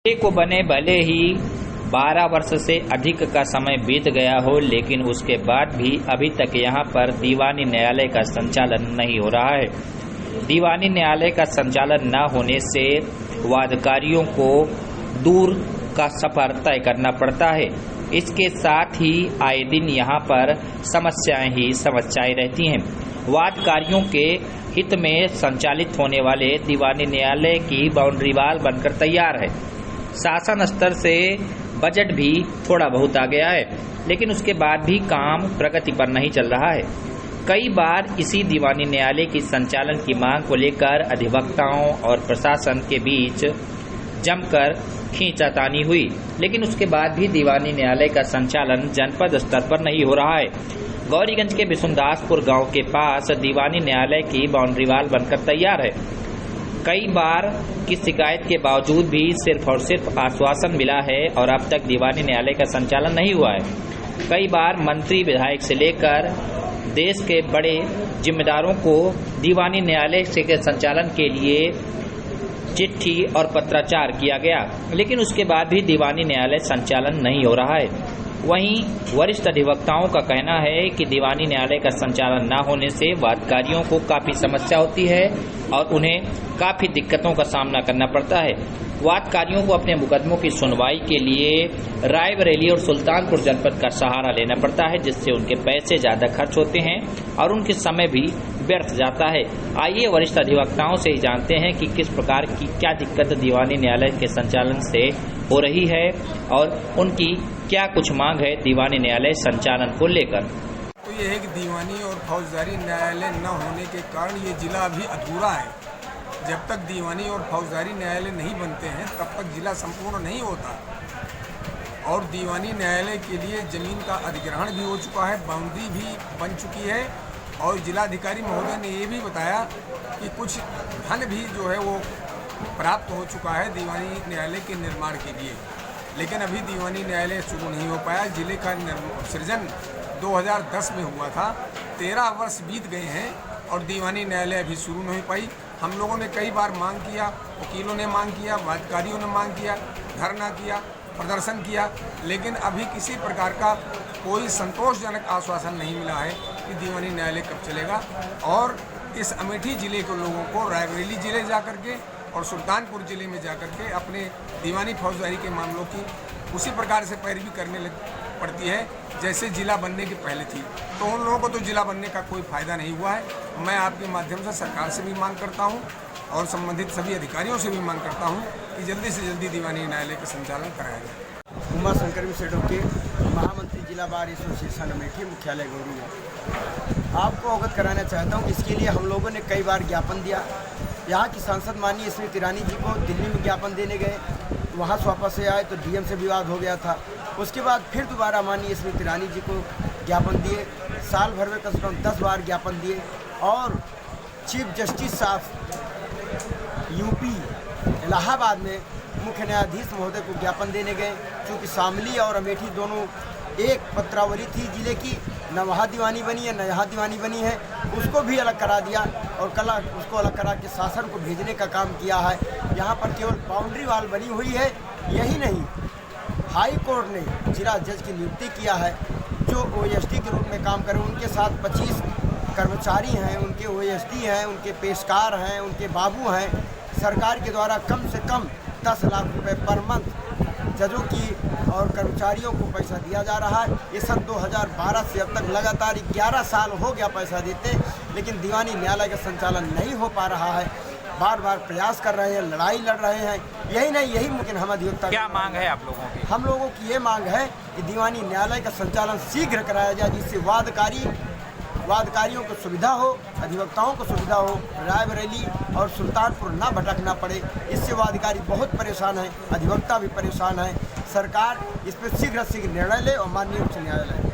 को बने भले ही 12 वर्ष से अधिक का समय बीत गया हो, लेकिन उसके बाद भी अभी तक यहां पर दीवानी न्यायालय का संचालन नहीं हो रहा है। दीवानी न्यायालय का संचालन न होने से वादकारियों को दूर का सफर तय करना पड़ता है। इसके साथ ही आए दिन यहां पर समस्याएं ही समस्याएं रहती हैं। वादकारियों के हित में संचालित होने वाले दीवानी न्यायालय की बाउंड्री वाल बनकर तैयार है। शासन स्तर से बजट भी थोड़ा बहुत आ गया है, लेकिन उसके बाद भी काम प्रगति पर नहीं चल रहा है। कई बार इसी दीवानी न्यायालय की संचालन की मांग को लेकर अधिवक्ताओं और प्रशासन के बीच जमकर खींचातानी हुई, लेकिन उसके बाद भी दीवानी न्यायालय का संचालन जनपद स्तर पर नहीं हो रहा है। गौरीगंज के बिशुनदासपुर गांव के पास दीवानी न्यायालय की बाउंड्री वाल बनकर तैयार है। कई बार की शिकायत के बावजूद भी सिर्फ और सिर्फ आश्वासन मिला है और अब तक दीवानी न्यायालय का संचालन नहीं हुआ है। कई बार मंत्री, विधायक से लेकर देश के बड़े जिम्मेदारों को दीवानी न्यायालय के संचालन के लिए चिट्ठी और पत्राचार किया गया, लेकिन उसके बाद भी दीवानी न्यायालय संचालन नहीं हो रहा है। वहीं वरिष्ठ अधिवक्ताओं का कहना है कि दीवानी न्यायालय का संचालन न होने से वादकारियों को काफी समस्या होती है और उन्हें काफी दिक्कतों का सामना करना पड़ता है। वादकारियों को अपने मुकदमों की सुनवाई के लिए रायबरेली और सुल्तानपुर जनपद का सहारा लेना पड़ता है, जिससे उनके पैसे ज्यादा खर्च होते हैं और उनके समय भी व्यर्थ जाता है। आइए वरिष्ठ अधिवक्ताओं से ही जानते हैं कि किस प्रकार की क्या दिक्कत दीवानी न्यायालय के संचालन से हो रही है और उनकी क्या कुछ मांग है दीवानी न्यायालय संचालन को लेकर। तो ये है कि दीवानी और फौजदारी न्यायालय न होने के कारण ये जिला अभी अधूरा है। जब तक दीवानी और फौजदारी न्यायालय नहीं बनते हैं तब तक जिला संपूर्ण नहीं होता। और दीवानी न्यायालय के लिए जमीन का अधिग्रहण भी हो चुका है, बाउंड्री भी बन चुकी है और जिलाधिकारी महोदय ने ये भी बताया कि कुछ धन भी जो है वो प्राप्त हो चुका है दीवानी न्यायालय के निर्माण के लिए, लेकिन अभी दीवानी न्यायालय शुरू नहीं हो पाया। जिले का सृजन 2010 में हुआ था, 13 वर्ष बीत गए हैं और दीवानी न्यायालय अभी शुरू नहीं हो पाई। हम लोगों ने कई बार मांग किया, वकीलों ने मांग किया, वादकारियों ने मांग किया, धरना किया, प्रदर्शन किया, लेकिन अभी किसी प्रकार का कोई संतोषजनक आश्वासन नहीं मिला है कि दीवानी न्यायालय कब चलेगा। और इस अमेठी जिले के लोगों को रायबरेली जिले जा करके और सुल्तानपुर जिले में जाकर के अपने दीवानी फौजदारी के मामलों की उसी प्रकार से पैरवी करने पड़ती है जैसे जिला बनने के पहले थी। तो उन लोगों को तो जिला बनने का कोई फायदा नहीं हुआ है। मैं आपके माध्यम से सरकार से भी मांग करता हूं और संबंधित सभी अधिकारियों से भी मांग करता हूं कि जल्दी से जल्दी दीवानी न्यायालय का संचालन कराया जाए। उमाशंकर सेठों के महामंत्री जिला बार एसोसिएशन अमेठी मुख्यालय गौरी आपको अवगत कराना चाहता हूँ। इसके लिए हम लोगों ने कई बार ज्ञापन दिया। यहाँ की सांसद माननीय स्मृति ईरानी जी को दिल्ली में ज्ञापन देने गए, वहाँ से वापस से आए तो डीएम से विवाद हो गया था। उसके बाद फिर दोबारा माननीय स्मृति ईरानी जी को ज्ञापन दिए, साल भर में कम से कम 10 बार ज्ञापन दिए और चीफ जस्टिस साहब यूपी इलाहाबाद में मुख्य न्यायाधीश महोदय को ज्ञापन देने गए। चूँकि शामली और अमेठी दोनों एक पत्रावली थी जिले की, न वहाँ दीवानी बनी है न यहाँ दीवानी बनी है, उसको भी अलग करा दिया और कल उसको अलग करा के शासन को भेजने का काम किया है। यहाँ पर केवल बाउंड्री वाल बनी हुई है। यही नहीं, हाई कोर्ट ने जिला जज की नियुक्ति किया है जो ओएसडी के रूप में काम करें। उनके साथ 25 कर्मचारी हैं, उनके ओएसडी हैं, उनके पेशकार हैं, उनके बाबू हैं। सरकार के द्वारा कम से कम 10 लाख रुपए पर मंथ जजों की और कर्मचारियों को पैसा दिया जा रहा है। ये सन 2012 से अब तक लगातार 11 साल हो गया पैसा देते, लेकिन दीवानी न्यायालय का संचालन नहीं हो पा रहा है। बार बार प्रयास कर रहे हैं, लड़ाई लड़ रहे हैं। यही नहीं, यही मुमकिन हम अधिवक्ता क्या मांग है आप लोगों की? हम लोगों की ये मांग है कि दीवानी न्यायालय का संचालन शीघ्र कराया जाए, जिससे वादकारियों को सुविधा हो, अधिवक्ताओं को सुविधा हो, रायबरेली और सुल्तानपुर ना भटकना पड़े। इससे वादकारी बहुत परेशान है, अधिवक्ता भी परेशान है। सरकार इस पर शीघ्र निर्णय ले और माननीय उच्च न्यायालय